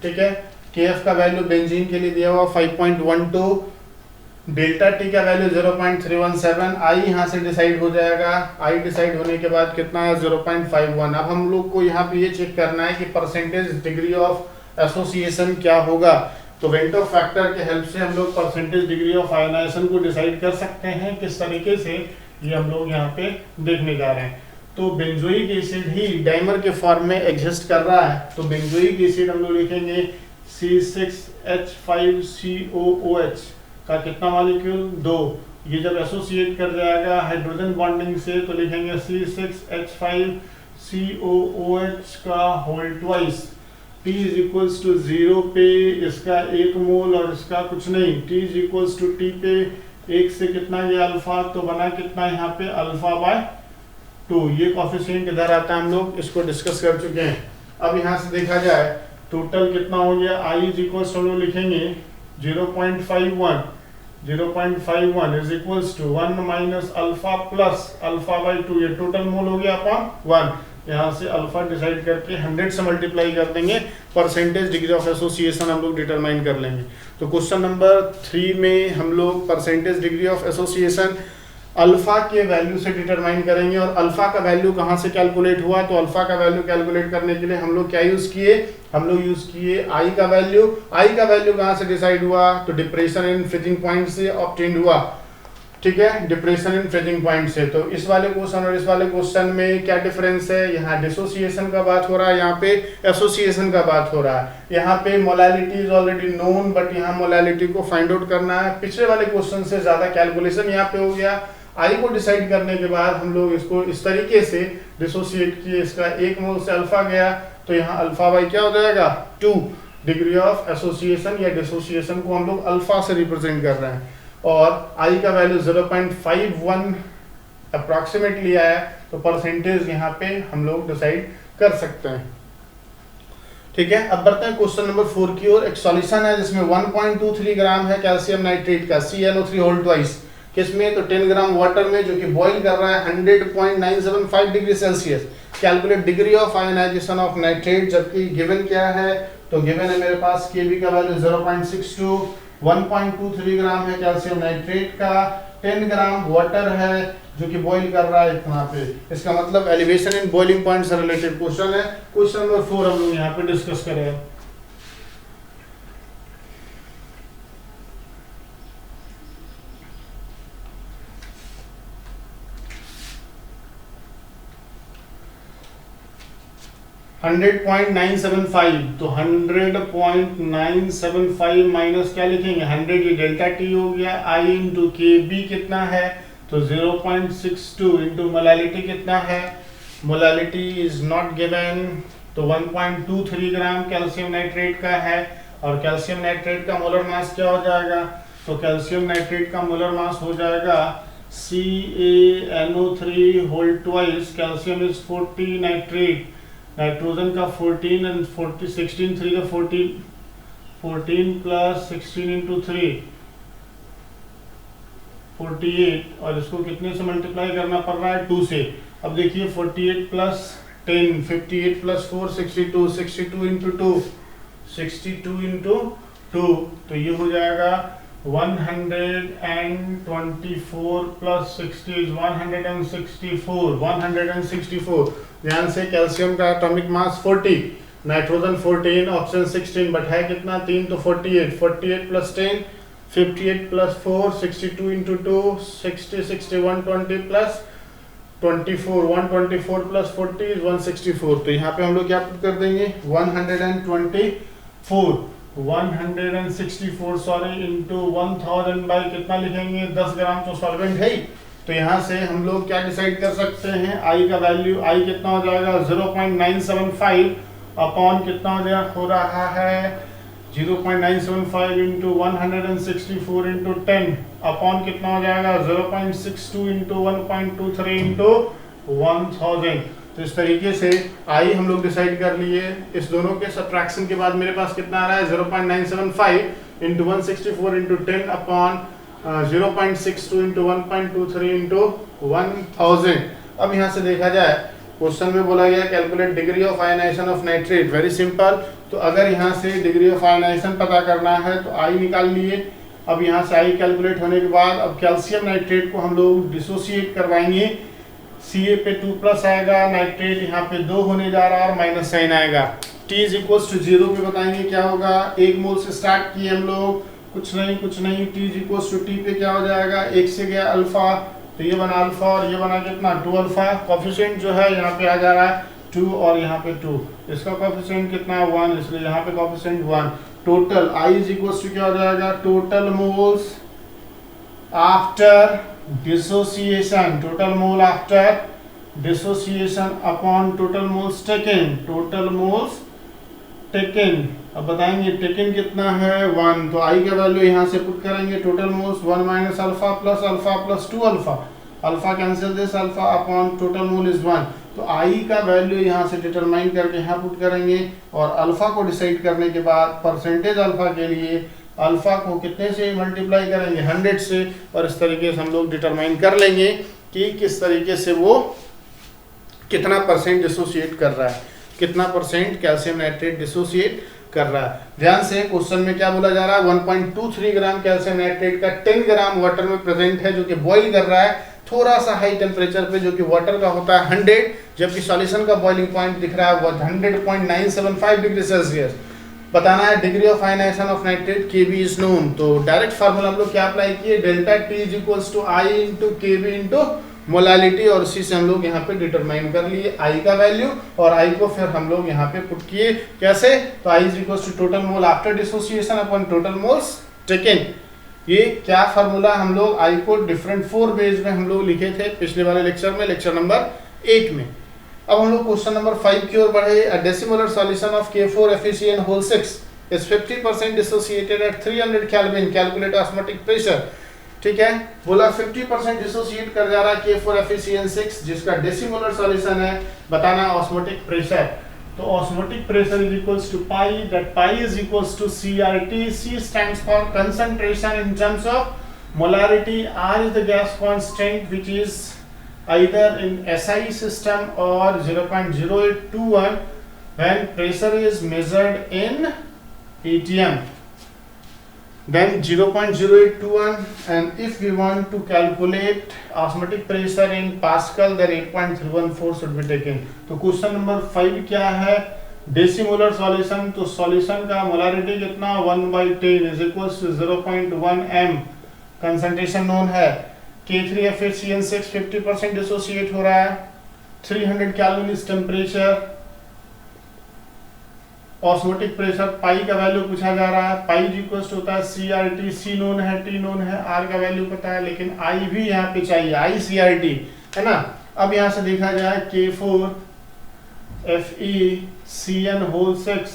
ठीक है, केएफ का वैल्यू बेंजीन के लिए दिया हुआ 5.12, डेल्टा टी का वैल्यू 0.317, आई यहाँ से डिसाइड हो जाएगा। आई डिसाइड होने के बाद कितना है 0.51। अब हम लोग को यहाँ पे ये चेक करना है कि परसेंटेज डिग्री ऑफ एसोसिएशन क्या होगा। तो वेंटो फैक्टर के हेल्प से हम लोग परसेंटेज डिग्री ऑफ आयोनाइजेशन को डिसाइड कर सकते हैं। किस तरीके से, ये हम लोग यहाँ पे देखने जा रहे हैं। तो बेंजोइक एसिड ही डाइमर के फॉर्म में एग्जिस्ट कर रहा है। तो बेंजोइक एसिड हम लोग लिखेंगे C6H5COOH का कितना मॉलिक्यूल 2। ये जब एसोसिएट कर जाएगा हाइड्रोजन बॉन्डिंग से तो लिखेंगे C6H5COOH का whole twice. T is equals to 0 पे इसका 1 मोल और इसका कुछ नहीं। T is equals to T पे 1 से कितना ये अल्फा, तो बना कितना यहाँ पे अल्फा बाय 2। ये कोफिशिएंट इधर आता है, हम लोग इसको डिस्कस कर चुके हैं। अब यहाँ से देखा जाए टोटल कितना हो गया, I इज इक्वल्स हम लोग लिखेंगे 0.51 is equals to 1 minus alpha plus alpha by 2, ये टोटल मोल हो गया अपॉन 1। यहाँ से अल्फा डिसाइड करके 100 से मल्टीप्लाई कर देंगे, परसेंटेज डिग्री ऑफ एसोसिएशन हम लोग डिटरमाइन कर लेंगे। तो क्वेश्चन नंबर 3 में हम लोग percentage degree of association alpha के वैल्यू से डिटरमाइन करेंगे। और अल्फा का वैल्यू कहाँ से कैलकुलेट हुआ, तो अल्फा का वैल्यू कैलकुलेट करने के लिए हम लोग क्या यूज किए, हम लोग यूज किए आई का वैल्यू। आई का वैल्यू कहाँ से डिसाइड हुआ, तो डिप्रेशन इन फ्रीजिंग पॉइंट से ऑब्टेन्ड हुआ, ठीक है, डिप्रेशन इन फ्रीजिंग पॉइंट से। तो इस वाले क्वेश्चन और इस वाले क्वेश्चन में क्या डिफरेंस है, यहाँ डिसोसिएशन का बात हो रहा है, यहाँ पे एसोसिएशन का बात हो रहा है। यहाँ पे molality is already known, but यहाँ मोलालिटी को फाइंड आउट करना है। पिछले वाले क्वेश्चन से ज्यादा कैलकुलेशन यहाँ पे हो गया। आई को डिसाइड करने के बाद हम लोग इसको इस तरीके से डिसोसिएट किए, इसका 1 मोल से अल्फा गया, तो यहाँ अल्फा बाई क्या हो जाएगा 2, डिग्री ऑफ एसोसिएशन या डिसोसिएशन को हम लोग अल्फा से रिप्रेजेंट कर रहे हैं। और आई का वैल्यू 0.51 अप्रॉक्सीमेटली आया, तो परसेंटेज यहाँ पे हम लोग डिसाइड कर सकते हैं, ठीक है। अब बढ़ते हैं क्वेश्चन नंबर 4 की ओर। एक सॉल्यूशन है जिसमें 1.23 ग्राम है कैल्शियम नाइट्रेट का CnO3 होल ट्वाइस, किसमें, तो 10 ग्राम वाटर में, जो कि बॉईल कर रहा है 100.975 degree Celsius. Calculate degree of ionization of nitrate, जबकि गिवन क्या है, तो गिवन है मेरे पास Kb का वैल्यू 0.62, 1.23 ग्राम है कैल्शियम नाइट्रेट का, 10 ग्राम वाटर है जो कि बॉईल कर रहा है इतना पे। इसका मतलब एलिवेशन इन बॉइलिंग पॉइंट से रिलेटेड क्वेश्चन है। क्वेश्चन नंबर 4 हम लोग यहाँ पे डिस्कस करेंगे। तो 100.975 माइनस क्या लिखेंगे 100, ये डेल्टा टी हो गया। आई इंटू के बी कितना है, तो 0.62 इंटू मोलालिटी कितना है, मोलालिटी इज नॉट गिवन, तो 1.23 ग्राम कैल्शियम नाइट्रेट का है। और कैल्शियम नाइट्रेट का मोलर मास क्या हो जाएगा, तो कैल्शियम नाइट्रेट का मोलर मास हो जाएगा CaNO3 whole twice, calcium is 40, nitrogen का 14 एंड 40 16 3 का 14 प्लस 16 इंटू 3 48, और इसको कितने से मल्टीप्लाई करना पड़ रहा है 2 से। अब देखिए 48 प्लस 10, 58 प्लस 4 62, 62 इंटू 2 62 इंटू 2, तो ये हो जाएगा 124 प्लस 60 इज 164। ध्यान से, कैल्शियम का atomic mass 40, nitrogen 14, option 16, but है कितना 3, तो 48 plus 10 58 plus 4 62 into 2 60 60 120 plus 24 124 plus 40 is 164। तो यहाँ पे हम लोग क्या पुट कर देंगे 164 सॉरी इंटू 1000 बाई कितना लिखेंगे 10 ग्राम, तो सॉल्वेंट है ही। तो यहाँ से हम लोग क्या डिसाइड कर सकते हैं, आई का वैल्यू, आई कितना हो जाएगा 0.975 अपॉन कितना हो रहा है 0.975 इंटू 164 इंटू 10 अपॉन कितना हो जाएगा 0.62 इंटू 1.23 इंटू 1000। तो इस तरीके से आई हम लोग डिसाइड कर लिए। इस दोनों के सब्ट्रैक्शन के बाद मेरे पास कितना आ रहा है 0.975 into 164 into 10 upon 0.62 into 1.23 into 1000। अब यहाँ से देखा जाए, क्वेश्चन में बोला गया calculate degree of ionization of nitrate, very simple. तो अगर यहाँ से डिग्री ऑफ आयनाइजेशन पता करना है तो आई निकाल लिए। अब यहाँ से आई कैलकुलेट होने के बाद अब कैल्शियम नाइट्रेट को हम लोग डिसोसिएट करवाएंगे। Ca पे 2 प्लस आएगा, नाइट्रेट यहाँ पे 2 होने जा रहा है और माइनस साइन आएगा। T इज इक्वल्स टू 0 पे बताएंगे क्या होगा, 1 मोल से स्टार्ट किए हम लोग, कुछ नहीं, T is equals to T पे क्या हो जाएगा 1 से गया अल्फा, तो ये बना अल्फा और ये बना कितना 2 अल्फा। कोफिशिएंट जो है यहाँ पे आ जा रहा है 2 और यहाँ पे 2, इसका कोफिशिएंट कितना है 1, इसलिए यहाँ पे coefficient 1। Total I is equals to क्या हो जाएगा total moles after dissociation, total mole after dissociation upon total moles taken, अब बताएंगे टेकन कितना है 1, तो आई का वैल्यू यहाँ से पुट करेंगे total moles 1 minus alpha plus 2 alpha cancel this alpha upon total mole is 1। तो आई का वैल्यू यहाँ से डिटरमाइन करके यहाँ पुट करेंगे और अल्फा को डिसाइड करने के बाद परसेंटेज अल्फा के लिए अल्फा को कितने से मल्टीप्लाई करेंगे 100 से, और इस तरीके से हम लोग डिटरमाइन कर लेंगे कि किस तरीके से वो कितना परसेंट डिसोसिएट कर रहा है, कितना परसेंट कैल्शियम नाइट्रेट डिसोसिएट कर रहा है। ध्यान से क्वेश्चन में क्या बोला जा रहा है, 1.23 ग्राम कैल्शियम नाइट्रेट का 10 ग्राम वाटर में प्रेजेंट है, जो कि बॉईल कर रहा है थोड़ा सा हाई टेम्परेचर पे, जो कि वाटर का होता है 100, जबकि सॉल्यूशन का बॉइलिंग पॉइंट दिख रहा है 100.975 डिग्री सेल्सियस। बताना है degree of ionization of nitrate Kb is known. तो डायरेक्ट फार्मूला हम लोग क्या अप्लाई किए, delta T is equals to I into Kb into molality, और उसी से हम लोग यहाँ पे डिटरमाइन कर लिए I का वैल्यू, और I को फिर हम लोग यहाँ पे पुट किए कैसे, तो I is equals to total mole after dissociation upon total moles taken. ये क्या फार्मूला हम लोग I को डिफरेंट 4 वेज में हम लोग लिखे थे पिछले वाले लेक्चर में, लेक्चर नंबर 8 में। अब हम लोग क्वेश्चन नंबर 5 की ओर बढ़े। A decimolar solution of K4FeCN6 is 50% dissociated at 300 Kelvin, calculate osmotic pressure. ठीक है, बोला 50% डिसोसिएट कर जा रहा है K4FeCN6, जिसका डेसिमोलर सॉल्यूशन है, बताना ऑस्मोटिक प्रेशर। तो osmotic pressure is equals to pi, that pi is equals to CRT। C stands for concentration in terms of molarity, R is the gas constant which is either in SI system or 0.0821 when pressure is measured in ATM, then 0.0821, and if we want to calculate osmotic pressure in Pascal, then 8.314 should be taken। तो question number 5 क्या है, decimolar solution. तो solution का molarity कितना 1/10 is equals to 0.1 m, concentration known है। K3FeCN6 50% dissociate हो रहा है, 300 kelvin is temperature. Osmotic pressure pi का वैल्यू पूछा जा रहा है, पाई इक्वल्स होता है CRT, C नोन है, T नोन है, R का वैल्यू पता है, लेकिन I भी यहाँ पे चाहिए, ICRT है ना। अब यहाँ से देखा जाए K4FeCN6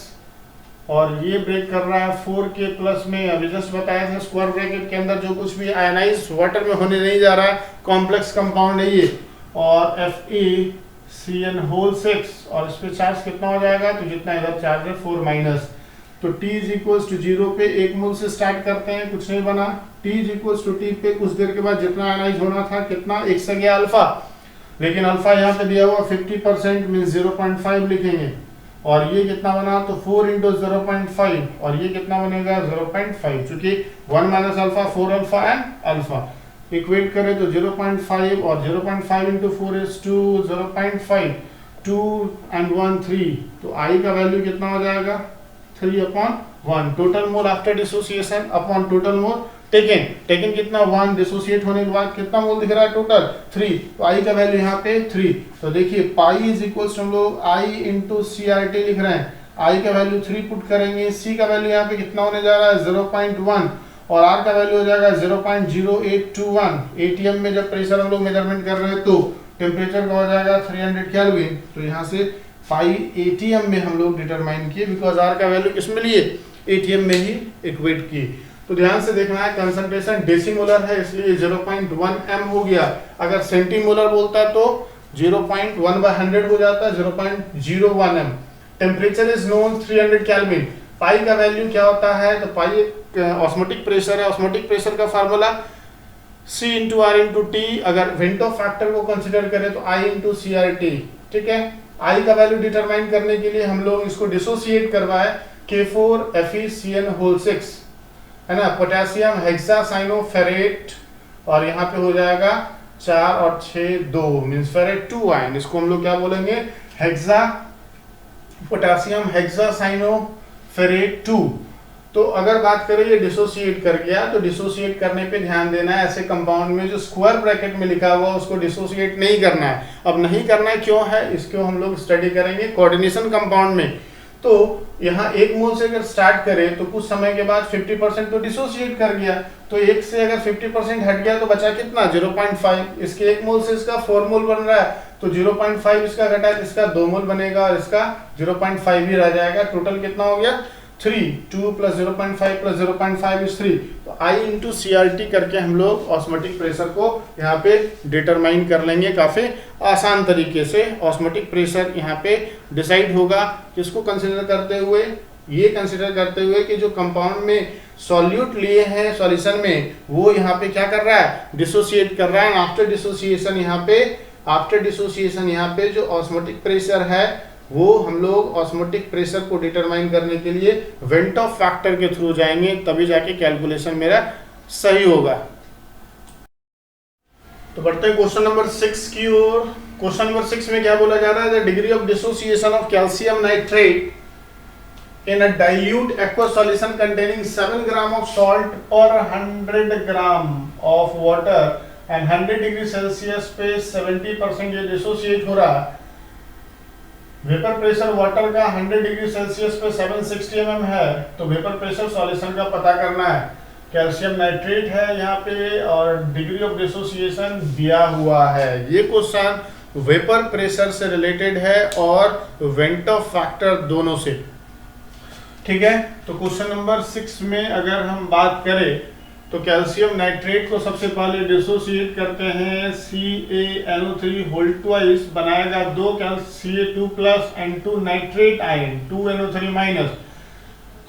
और ये ब्रेक कर रहा है 4K प्लस में, अभी जस्ट बताया था स्क्वायर ब्रैकेट के अंदर जो कुछ भी आयनाइज वाटर में होने नहीं जा रहा है, कॉम्प्लेक्स कंपाउंड है ये, और FeCN6 और इस पे चार्ज कितना हो जाएगा, तो जितना इधर चार्ज है 4 माइनस। तो T इज इक्वल्स टू 0 पे 1 मोल से स्टार्ट करते हैं, कुछ नहीं बना। T is equals to T पे कुछ देर के बाद जितना आयनाइज होना था कितना 1 से गया अल्फा, लेकिन अल्फा यहाँ पे दिया हुआ 50% मींस 0.5 लिखेंगे, और ये कितना बना, तो 4 इंटू 0.5, और ये कितना बनेगा 0.5, चूंकि 1 minus alpha 4 alpha and alpha equate करें तो 0.5, और 0.5 इंटू 4 इज 2, 0.5 2 एंड 1 3, तो I का वैल्यू कितना हो जाएगा 3/1, total mole after dissociation upon total mole taken कितना 1, डिसोसिएट होने के बाद कितना मोल दिख रहा है टोटल 3, तो I का वैल्यू यहाँ पे 3। तो देखिए पाई इज इक्वल्स हम लोग I इंटू CRT लिख रहे हैं, I का वैल्यू 3 पुट करेंगे, C का वैल्यू यहाँ पे कितना होने जा रहा है 0.1, और R का वैल्यू हो जाएगा 0.0821। ATM में जब प्रेशर हम लोग मेजरमेंट कर रहे हैं तो टेम्परेचर का हो जाएगा 300 केल्विन, तो यहाँ से पाई ATM में हम लोग डिटरमाइन किए, बिकॉज R का वैल्यू किस में लिए, ATM में ही इक्वेट किए। तो ध्यान से देखना है, कंसंट्रेशन डेसिमोलर है इसलिए 0.1 m हो गया, अगर सेंटीमोलर बोलता है तो 0.1/100 हो जाता है 0.01 m। Temperature is known 300 kelvin. Pi का वैल्यू क्या होता है, तो पाई ऑस्मोटिक प्रेशर है, ऑस्मोटिक प्रेशर का formula C into R into T, अगर वेंटो फैक्टर को कंसिडर करें तो I इंटू CRT। ठीक है, I का वैल्यू डिटरमाइन करने के लिए हम लोग इसको डिसोसिएट करवाए K4FeCN6 है ना, पोटेशियम हेक्सासाइनोफेरेट, और यहाँ पे हो जाएगा 4 और 6 2 मींस फेरेट 2 आयन, इसको हम लोग क्या बोलेंगे हेक्सा पोटेशियम हेक्सासाइनोफेरेट 2। तो अगर बात करें ये डिसोसिएट कर गया, तो डिसोसिएट करने पे ध्यान देना है, ऐसे कंपाउंड में जो स्क्वायर ब्रैकेट में लिखा हुआ उसको डिसोसिएट नहीं करना है। अब नहीं करना है क्यों है, इसको हम लोग स्टडी करेंगे कोऑर्डिनेशन कंपाउंड में। तो यहाँ 1 मोल से अगर स्टार्ट करें तो कुछ समय के बाद 50% तो डिसोसिएट कर गया, तो 1 से अगर 50% हट गया तो बचा कितना 0.5, इसके 1 मोल से इसका 4 मोल बन रहा है, तो 0.5 इसका घटा है, इसका 2 मोल बनेगा और इसका 0.5 ही रह जाएगा, टोटल कितना हो गया 3, 2 प्लस 0.5 प्लस 0.5 इज 3। तो I इंटू CRT करके हम लोग ऑस्मोटिक प्रेशर को यहाँ पे डिटरमाइन कर लेंगे काफ़ी आसान तरीके से। ऑस्मोटिक प्रेशर यहाँ पे डिसाइड होगा किसको कंसिडर करते हुए, ये कंसिडर करते हुए कि जो कंपाउंड में सॉल्यूट लिए हैं सॉल्यूशन में, वो यहाँ पे क्या कर रहा है, डिसोसिएट कर रहा है। आफ्टर डिसोसिएशन यहाँ पे जो ऑस्मोटिक प्रेशर है, वो हम लोग ऑस्मोटिक प्रेशर को डिटरमाइन करने के लिए वेंट ऑफ फैक्टर के थ्रू जाएंगे, तभी जाके कैलकुलेशन मेरा सही होगा। तो बढ़ते हैं क्वेश्चन नंबर 6 की ओर। क्वेश्चन नंबर 6 में क्या बोला जा रहा है, the degree of dissociation of calcium nitrate in a dilute aqueous solution containing 7 gram of salt or 100 gram of water and 100 degree Celsius पे 70% ये डिसोसिएट हो रहा है। वेपर प्रेशर वाटर का 100 डिग्री सेल्सियस पे 760 mm है, तो वेपर प्रेशर सॉल्यूशन का पता करना है। कैल्शियम नाइट्रेट है यहाँ पे और डिग्री ऑफ डिसोसिएशन दिया हुआ है। ये क्वेश्चन वेपर प्रेशर से रिलेटेड है और वेंट ऑफ फैक्टर दोनों से, ठीक है। तो क्वेश्चन नंबर 6 में अगर हम बात करें तो कैल्शियम नाइट्रेट को सबसे पहले डिसोसिएट करते हैं, CaNO3 होल ट्वाइस बनाएगा 2 Ca2 plus and 2 nitrate ion 2NO3 minus.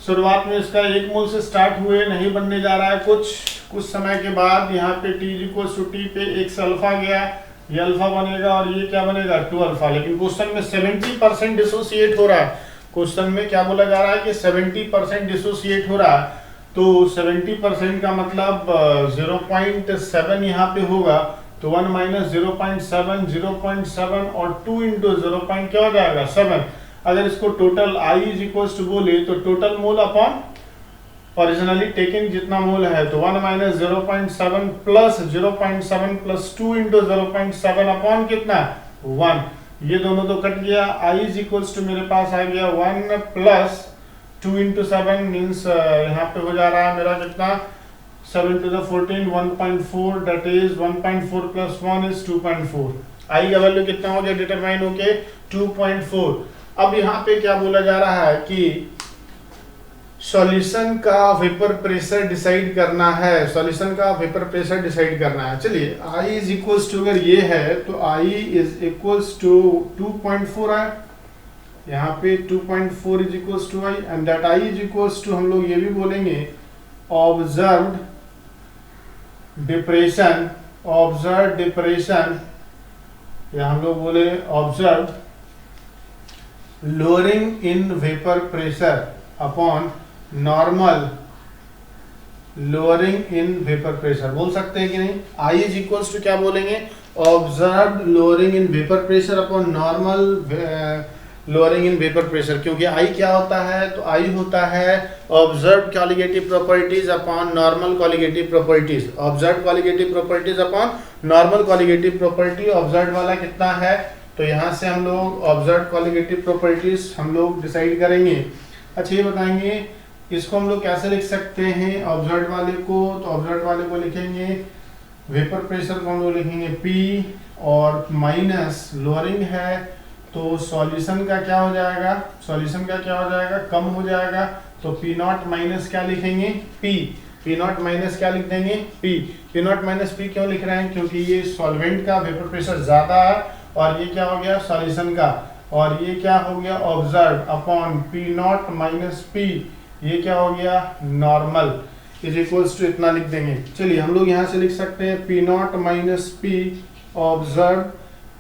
शुरुआत में इसका 1 मोल से स्टार्ट हुए, नहीं बनने जा रहा है, कुछ समय के बाद यहाँ पे T पे 1 से अल्फा गया, ये अल्फा बनेगा और ये क्या बनेगा 2 अल्फा। लेकिन क्वेश्चन में 70% डिसोसिएट हो रहा है। क्वेश्चन में क्या बोला जा रहा है कि 70% डिसोसिएट हो रहा है, तो 70% का मतलब 0.7 यहाँ पे होगा, तो 1 माइनस 0.7 0.7 और 2 इंटू 0. क्या हो जाएगा 7। अगर इसको total I is equals to बोले तो total mole upon originally taken जितना मोल है, तो 1 minus 0.7 plus 0.7 plus 2 into 0.7 upon कितना 1, ये दोनों तो कट गया। I इज इक्वल्स टू मेरे पास आ गया 1 प्लस 2 इंटू 7 मीन्स यहाँ पे हो जा रहा है मेरा कितना 7 two the 14 1.4, that is 1.4 plus 1 is 2.4। I का वैल्यू कितना हो गया डिटरमाइन होके 2.4। अब यहाँ पे क्या बोला जा रहा है कि सॉल्यूशन का वेपर प्रेशर डिसाइड करना है, सॉल्यूशन का वेपर प्रेशर डिसाइड करना है। चलिए I इज इक्वल्स टू अगर ये है तो I इज इक्वल्स टू 2.4 है, यहाँ पे 2.4 is equals to I and that I is equals to हम लोग ये भी बोलेंगे ऑब्जर्व्ड डिप्रेशन, या हम लोग बोले observed lowering in vapour pressure upon normal lowering in vapour pressure, बोल सकते हैं कि नहीं। I इज इक्वल्स टू क्या बोलेंगे observed lowering in vapour pressure upon normal lowering in vapour pressure, क्योंकि I क्या होता है, तो I होता है observed colligative properties upon normal colligative properties, observed colligative properties upon normal colligative property. Observed वाला कितना है, तो यहाँ से हम लोग ऑब्जर्व्ड कॉलिगेटिव प्रॉपर्टीज हम लोग डिसाइड करेंगे। अच्छा ये बताएंगे इसको हम लोग कैसे लिख सकते हैं ऑब्जर्व्ड वाले को, तो ऑब्जर्व्ड वाले को लिखेंगे वेपर प्रेशर को हम लोग लिखेंगे P और माइनस लोअरिंग है, तो सॉल्यूशन का क्या हो जाएगा, कम हो जाएगा, तो P0 माइनस क्या लिखेंगे P0 माइनस क्या लिख देंगे P0 माइनस P क्यों लिख रहे हैं, क्योंकि ये सॉल्वेंट का वेपर प्रेशर ज्यादा है और ये क्या हो गया सॉल्यूशन का, और ये क्या हो गया observe upon P0 minus P, ये क्या हो गया नॉर्मल इज इक्वल्स टू इतना लिख देंगे। चलिए हम लोग यहाँ से लिख सकते हैं P0 minus P observe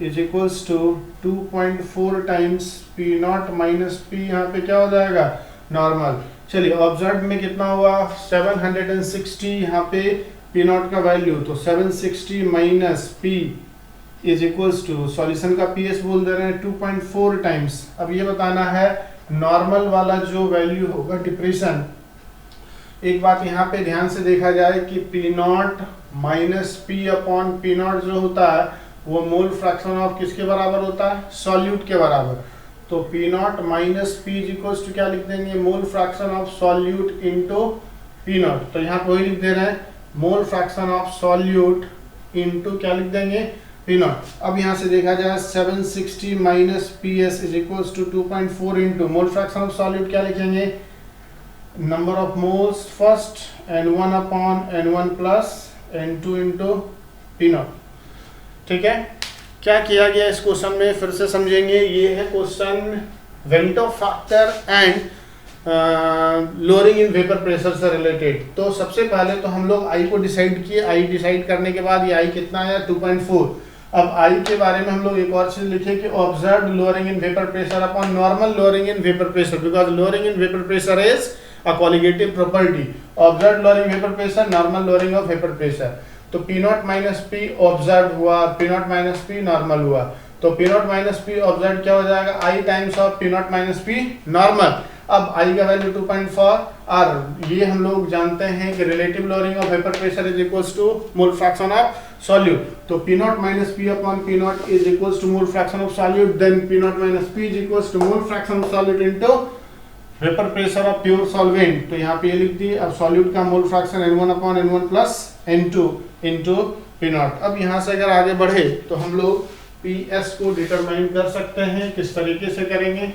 is equals to 2.4 times P0 minus P, यहाँ पे क्या हो जाएगा नॉर्मल। चलिए ऑब्जर्व में कितना हुआ 760, यहाँ पे P0 का वैल्यू, तो 760 minus P is equals to solution का PS बोल दे रहे हैं 2.4 टाइम्स। अब ये बताना है नॉर्मल वाला जो वैल्यू होगा डिप्रेशन। एक बात यहाँ पे ध्यान से देखा जाए कि P0 minus P upon P0 जो होता है वो मोल फ्रैक्शन ऑफ किसके बराबर होता है, सॉल्यूट के बराबर। तो P0 minus P is equals to क्या लिख देंगे mole fraction of solute into P0, तो यहाँ पे वही लिख दे रहे हैं mole fraction of solute into क्या लिख देंगे P0। अब यहाँ से देखा जाए 760 minus PS is equals to 2.4 into mole fraction of solute क्या लिखेंगे number of moles first N1 upon N1 plus N2 into P0। ठीक है, क्या किया गया इस क्वेश्चन में फिर से समझेंगे। ये है question went Hoff factor and lowering in vapour pressure से रिलेटेड। तो सबसे पहले तो हम लोग आई को डिसाइड किए, आई डिसाइड करने के बाद ये आई कितना आया 2.4। अब आई के बारे में हम लोग एक और चीज लिखे कि observe lowering in vapour pressure upon normal lowering in vapour pressure, because lowering in vapour pressure is a colligative property. Observe lowering vapour pressure, normal lowering of vapour pressure. तो P not minus P observe हुआ, P not minus P normal हुआ। तो P not minus P observe क्या हो जाएगा, i times of P not minus P normal. अब i का value 2.4 और ये हम लोग जानते हैं कि relative lowering of vapour pressure is equals to mole fraction of solute. तो P not minus P upon P not is equals to mole fraction of solute, then P not minus P is equals to mole fraction of solute into vapour pressure of pure solvent. तो यहाँ पे ये लिख दी। अब solute का mole fraction N1 upon N1 plus N2 into P not. अब यहाँ से अगर आगे बढ़े तो हम लोग PS को डिटरमाइन कर सकते हैं। किस तरीके से करेंगे,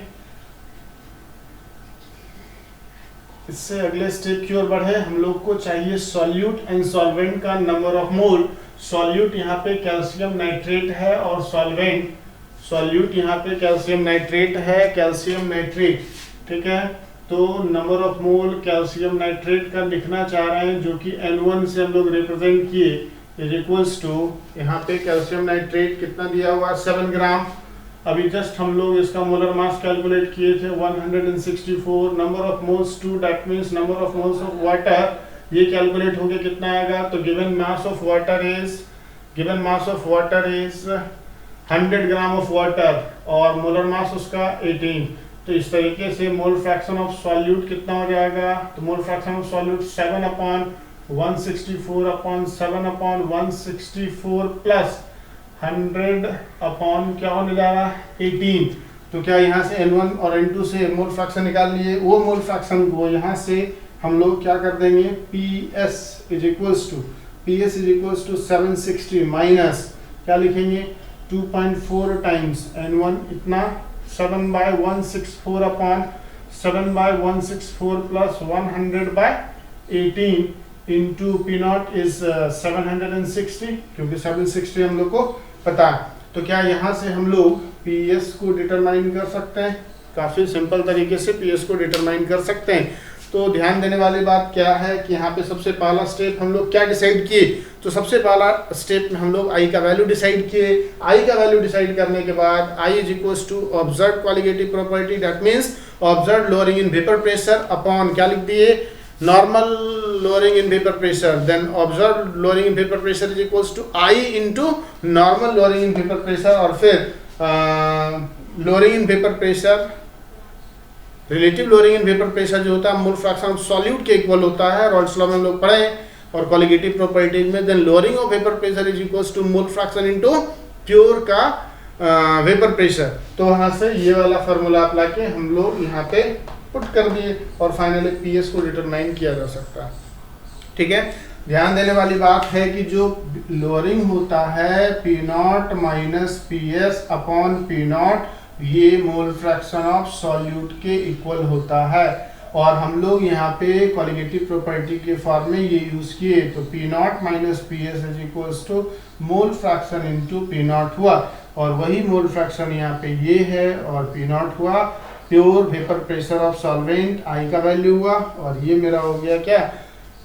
इससे अगले स्टेप की ओर बढ़े, हम लोग को चाहिए सॉल्यूट एंड सॉल्वेंट का नंबर ऑफ मोल। सॉल्यूट यहाँ पे कैल्शियम नाइट्रेट है और सॉल्यूट यहाँ पे कैल्शियम नाइट्रेट है, कैल्शियम नाइट्रेट, ठीक है। तो number of mole calcium nitrate का लिखना चाह रहे हैं, जो कि N1 से हम लोग रिप्रेजेंट किए, इज इक्वल्स टू यहाँ पे कैल्शियम नाइट्रेट कितना दिया हुआ 7 ग्राम। अभी जस्ट हम लोग इसका मोलर मास कैलकुलेट किए थे 164। Number of moles 2, that means number of moles of water, ये कैलकुलेट हो गया कितना आएगा। तो given mass of water is 100 gram of water और मोलर मास उसका 18। तो इस तरीके से मोल फ्रैक्शन ऑफ सॉल्यूट कितना हो जाएगा, तो मोल fraction of solute 7 upon 164 upon 7 upon 164 plus 100 upon क्या होने जा रहा है 18। तो क्या यहाँ से N1 और N2 से मोल फ्रैक्शन निकाल लिए, वो मोल फ्रैक्शन को यहाँ से हम लोग क्या कर देंगे, PS is equals to 760 minus क्या लिखेंगे 2.4 टाइम्स N1 इतना 7/164 upon 7/164 plus 100/18 into P not is 760, क्योंकि 760 हम लोग को पता है। तो क्या यहाँ से हम लोग PS को डिटरमाइन कर सकते हैं, काफी सिंपल तरीके से PS को डिटरमाइन कर सकते हैं। तो ध्यान देने वाली बात क्या है कि यहाँ पे सबसे पहला स्टेप हम लोग क्या डिसाइड किए, तो सबसे पहला स्टेप में हम लोग आई का वैल्यू डिसाइड किए। आई का वैल्यू डिसाइड करने के बाद i is equals to observe qualitative property, that means observe lowering in vapour pressure upon क्या लिख दिए normal lowering in vapour pressure, then observe lowering in vapour pressure is equals to i into normal lowering in vapour pressure, और फिर lowering in vapour pressure relative lowering in vapour pressure जो होता है mole fraction of solute के equal होता है, Raoult's law में हम लोग पढ़े और कॉलिगेटिव प्रॉपर्टीज में। Then lowering of vapour pressure is equals to mole fraction into pure का वेपर प्रेशर। तो वहां से ये वाला फार्मूला अप्लाई के हम लोग यहाँ पे पुट कर दिए और फाइनली PS को डिटरमाइन किया जा सकता है, ठीक है। ध्यान देने वाली बात है कि जो लोअरिंग होता है P naught minus PS upon P not, ये मोल फ्रैक्शन ऑफ सॉल्यूट के इक्वल होता है, और हम लोग यहाँ पे कॉलिगेटिव प्रॉपर्टी के फॉर्म में ये यूज किए। तो P naught minus PS is equals to mole fraction into P not हुआ, और वही मोल फ्रैक्शन यहाँ पे ये है और P नॉट हुआ pure vapour pressure of solvent, i का वैल्यू हुआ, और ये मेरा हो गया क्या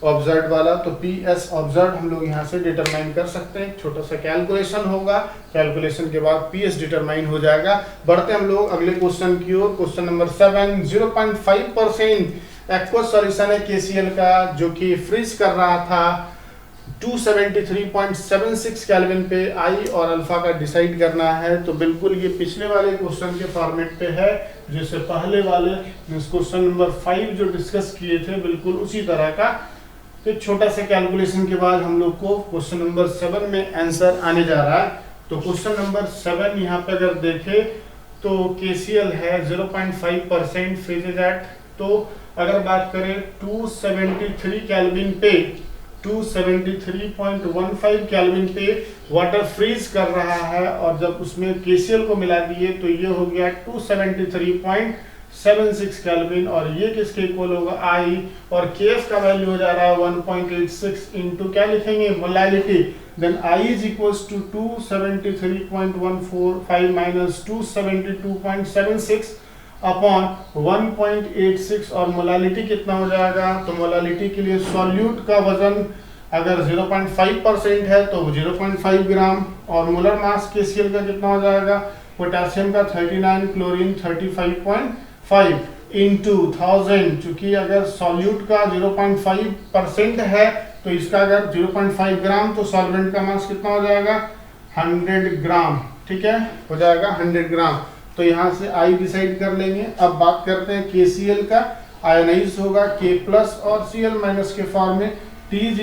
ऑब्जर्व वाला। तो PS ऑब्जर्व हम लोग यहाँ से डिटरमाइन कर सकते हैं, छोटा सा कैलकुलेशन होगा, कैलकुलेशन के बाद PS डिटरमाइन हो जाएगा। बढ़ते हम लोग अगले क्वेश्चन की ओर। क्वेश्चन नंबर 7, 0.5% एक्वस सॉल्यूशन है KCl का, जो कि फ्रीज कर रहा था 273.76 केल्विन पे। आई और अल्फा का डिसाइड करना है। तो बिल्कुल ये पिछले वाले क्वेश्चन के फॉर्मेट पे है, जैसे पहले वाले क्वेश्चन नंबर 5 जो डिस्कस किए थे, बिल्कुल उसी तरह का। एक छोटा सा कैलकुलेशन के बाद हम लोग को क्वेश्चन नंबर 7 में आंसर आने जा रहा है। तो क्वेश्चन नंबर 7 यहाँ पे अगर देखें तो KCl है 0.5% फ्रीजेज एट, तो अगर बात करें 273 केल्विन पे 273.15 केल्विन पे वाटर फ्रीज कर रहा है, और जब उसमें KCl को मिला दिए तो ये हो गया 273.76 केल्विन, और ये किसके इक्वल होगा आई, और KF का वैल्यू हो जा रहा है 1.86 इंटू क्या लिखेंगे molality, then I is equals to 273.145 minus 272.76, upon 1.86 और मोलालिटी कितना हो जाएगा, तो मोलालिटी के लिए सॉल्यूट का वजन अगर 0.5% है तो 0.5 ग्राम और मोलर मास KCl का कितना हो जाएगा, पोटेशियम का 39, क्लोरीन 35.5 इंटू 1000, चूंकि अगर सॉल्यूट का 0.5% है तो इसका अगर 0.5 ग्राम तो सॉल्वेंट का मास कितना हो जाएगा 100 ग्राम, ठीक है, हो जाएगा 100 ग्राम। तो यहाँ से I डिसाइड कर लेंगे। अब बात करते हैं KCl का, आयोनाइज होगा K+ और Cl- के फॉर्म में। T =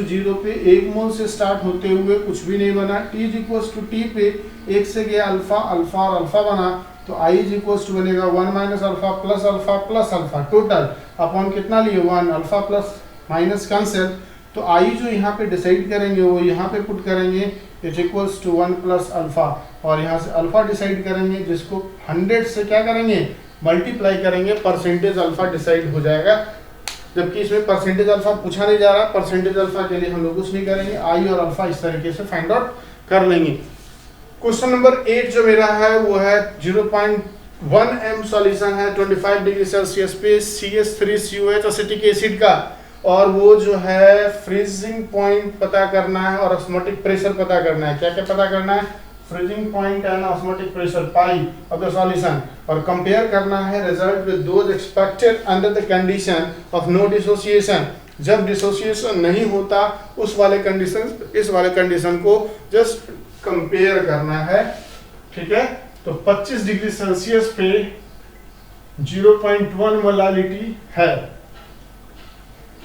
0 पे 1 मोल से स्टार्ट होते हुए कुछ भी नहीं बना, T = T पे 1 से गया अल्फा, अल्फा और अल्फा बना, तो I बनेगा 1 - alpha plus alpha plus alpha, total upon कितना लिए 1, अल्फा प्लस माइनस कैंसिल। तो I जो यहाँ पे डिसाइड करेंगे वो यहाँ पे पुट करेंगे, H = 1 + अल्फा, और यहाँ से अल्फा डिसाइड करेंगे जिसको 100 से क्या करेंगे मल्टीप्लाई करेंगे, परसेंटेज अल्फा डिसाइड हो जाएगा। जबकि इसमें परसेंटेज अल्फा पूछा नहीं जा रहा, परसेंटेज अल्फा के लिए हम लोग कुछ नहीं करेंगे, I और अल्फा इस तरीके से फाइंड आउट कर लेंगे। क्वेश्चन नंबर 8 जो मेरा है वो है 0.1 m सॉल्यूशन है 25 डिग्री सेल्सियस पे CH3COH एसिटिक एसिड का, और वो जो है फ्रीजिंग पॉइंट पता करना है और ऑस्मोटिक प्रेशर पता करना है। क्या क्या पता करना है, freezing point and osmotic pressure pi of the solution, और कंपेयर करना है result with those expected under the condition of no dissociation. जब डिसोसिएशन नहीं होता उस वाले कंडीशन, इस वाले कंडीशन को जस्ट कंपेयर करना है, ठीक है। तो 25 डिग्री सेल्सियस पे 0.1 मोलालिटी है।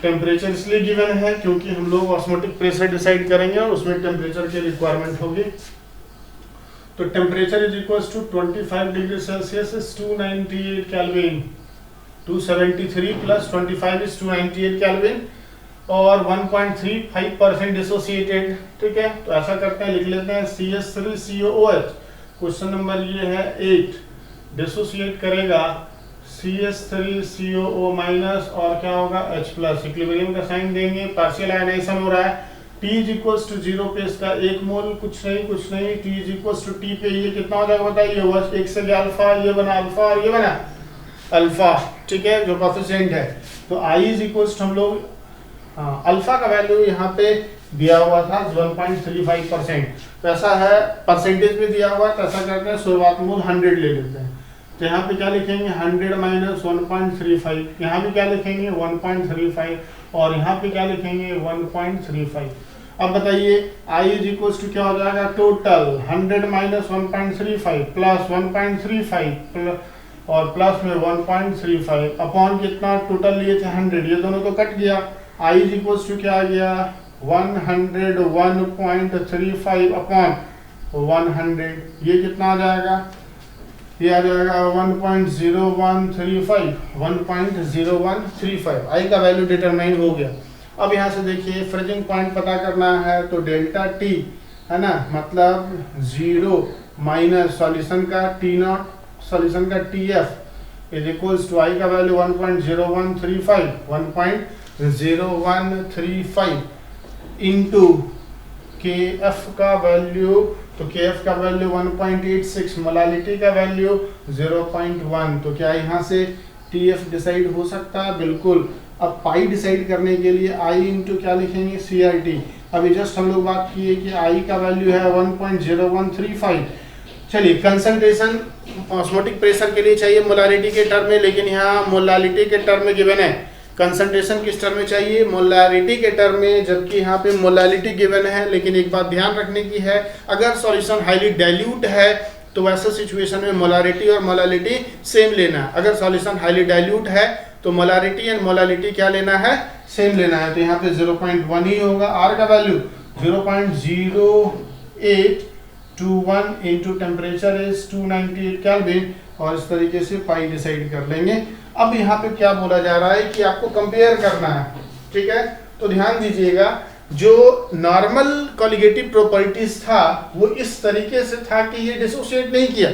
टेम्परेचर इसलिए गिवन है क्योंकि हम लोग ऑस्मोटिक प्रेशर डिसाइड करेंगे और उसमें टेम्परेचर की रिक्वायरमेंट होगी। तो temperature = 25 degree Celsius is 298 kelvin, 273 + 25 is 298 kelvin, और 1.35% डिसोसिएटेड, ठीक है। तो ऐसा करते हैं, लिख लेते हैं CH3COOH। क्वेश्चन नंबर ये है 8, डिसोसिएट करेगा CH3COO- और क्या होगा H+, इक्विलिब्रियम का साइन देंगे, पार्शियल आयनाइजेशन हो रहा है। T = 0 पे इसका 1 मोल, कुछ नहीं, T = T पे ये कितना हो जाएगा बताइए, बस 1 से गया अल्फा, ये बना अल्फा और ये बना अल्फा, ठीक है, जो कोफिशिएंट है। तो I = हम लोग अल्फा का वैल्यू यहाँ पे दिया हुआ था 1.35%, तो ऐसा है, परसेंटेज में दिया हुआ, तो ऐसा करते हैं शुरुआत मूल 100 ले लेते हैं। तो यहाँ पे क्या लिखेंगे 100 - 1.35, यहाँ भी क्या लिखेंगे 1.35, और यहाँ पे क्या लिखेंगे 1.35। अब बताइए I = क्या हो जाएगा, टोटल 100 - 1.35 प्लस 1.35 और प्लस में 1.35 अपॉन कितना, टोटल लिए थे 100, ये दोनों तो कट गया। I = क्या आ गया 101.35 अपॉन 100, ये कितना आ जाएगा, ये आ जाएगा 1.0135। I का वैल्यू डिटरमाइन हो गया। अब यहाँ से देखिए फ्रीजिंग पॉइंट पता करना है, तो डेल्टा T है ना, मतलब 0 माइनस सॉल्यूशन का T0, सॉल्यूशन का TF = I का वैल्यू 1.0135 इंटू KF का वैल्यू, तो KF का वैल्यू 1.86, मोलालिटी का वैल्यू 0.1, तो क्या यहाँ से TF डिसाइड हो सकता है, बिल्कुल। अब पाई डिसाइड करने के लिए I इंटू क्या लिखेंगे CRT। अभी जस्ट हम लोग बात किए कि I का वैल्यू है 1.0135। चलिए, कंसंट्रेशन ऑस्मोटिक प्रेशर के लिए चाहिए मोलारिटी के टर्म में, लेकिन यहाँ मोलालिटी के टर्म में गिवन है, कंसंट्रेशन किस टर्म में चाहिए, मोलारिटी के टर्म में, जबकि यहाँ पे मोलालिटी गिवन है। लेकिन एक बात ध्यान रखने की है, अगर सॉल्यूशन हाईली डाइल्यूट है तो वैसे सिचुएशन में मोलारिटी और मोलालिटी सेम लेना है। अगर सॉल्यूशन हाईली डाइल्यूट है तो मोलारिटी एंड मोलालिटी क्या लेना है, सेम लेना है। तो यहाँ पे 0.1 ही होगा। R का value 0.0821 into temperature is 298 kelvin, और इस तरीके से पाई डिसाइड कर लेंगे। अब यहाँ पे क्या बोला जा रहा है कि आपको कंपेयर करना है, ठीक है। तो ध्यान दीजिएगा, जो नॉर्मल कॉलिगेटिव प्रॉपर्टीज था वो इस तरीके से था कि ये डिसोसिएट नहीं किया।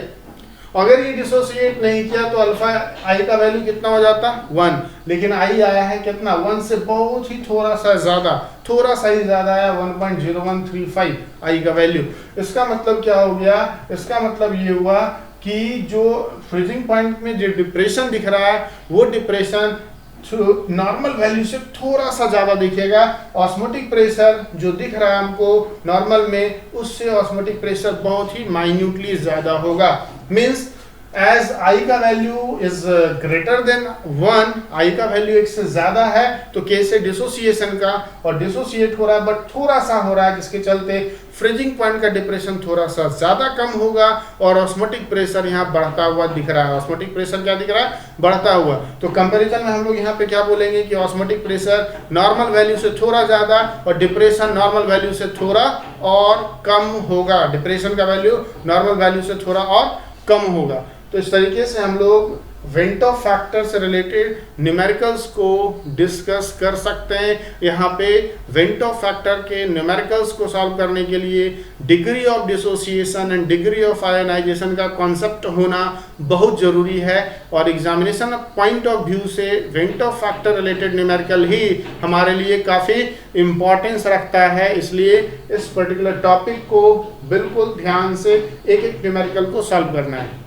अगर ये डिसोसिएट नहीं किया तो अल्फा I का वैल्यू कितना हो जाता 1, लेकिन I आया है कितना 1 से बहुत ही थोड़ा सा ही ज्यादा है 1.0135 I का वैल्यू। इसका मतलब क्या हो गया, इसका मतलब ये हुआ कि जो फ्रीजिंग पॉइंट में जो डिप्रेशन दिख रहा है वो डिप्रेशन नॉर्मल वैल्यू से थोड़ा सा ज्यादा दिखेगा। ऑस्मोटिक प्रेशर जो दिख रहा है हमको नॉर्मल में, उससे ऑस्मोटिक प्रेशर बहुत ही माइन्यूटली ज्यादा होगा। मींस एज आई का वैल्यू इज ग्रेटर देन 1, आई का वैल्यू 1 से ज्यादा है तो केस है डिसोसिएशन का, और डिसोसिएट हो रहा है बट थोड़ा सा हो रहा है, जिसके चलते फ्रीजिंग पॉइंट का डिप्रेशन थोड़ा सा ज्यादा कम होगा और ऑस्मोटिक प्रेशर यहाँ बढ़ता हुआ दिख रहा है। ऑस्मोटिक प्रेशर क्या दिख रहा है? बढ़ता हुआ। तो कंपैरिजन में हम लोग यहाँ पे क्या बोलेंगे कि ऑस्मोटिक प्रेशर नॉर्मल वैल्यू से थोड़ा ज्यादा और डिप्रेशन नॉर्मल वैल्यू से थोड़ा और कम होगा। डिप्रेशन का वैल्यू नॉर्मल वैल्यू से थोड़ा और कम होगा। तो इस तरीके से हम लोग वेंटो फैक्टर से रिलेटेड न्यूमेरिकल्स को डिस्कस कर सकते हैं। यहाँ पे वेंटो फैक्टर के न्यूमेरिकल्स को सॉल्व करने के लिए degree of dissociation and degree of ionization का कॉन्सेप्ट होना बहुत ज़रूरी है, और एग्जामिनेशन पॉइंट ऑफ व्यू से वेंटो फैक्टर रिलेटेड न्यूमेरिकल ही हमारे लिए काफ़ी इम्पोर्टेंस रखता है। इसलिए इस पर्टिकुलर टॉपिक को बिल्कुल ध्यान से एक एक न्यूमेरिकल को सॉल्व करना है।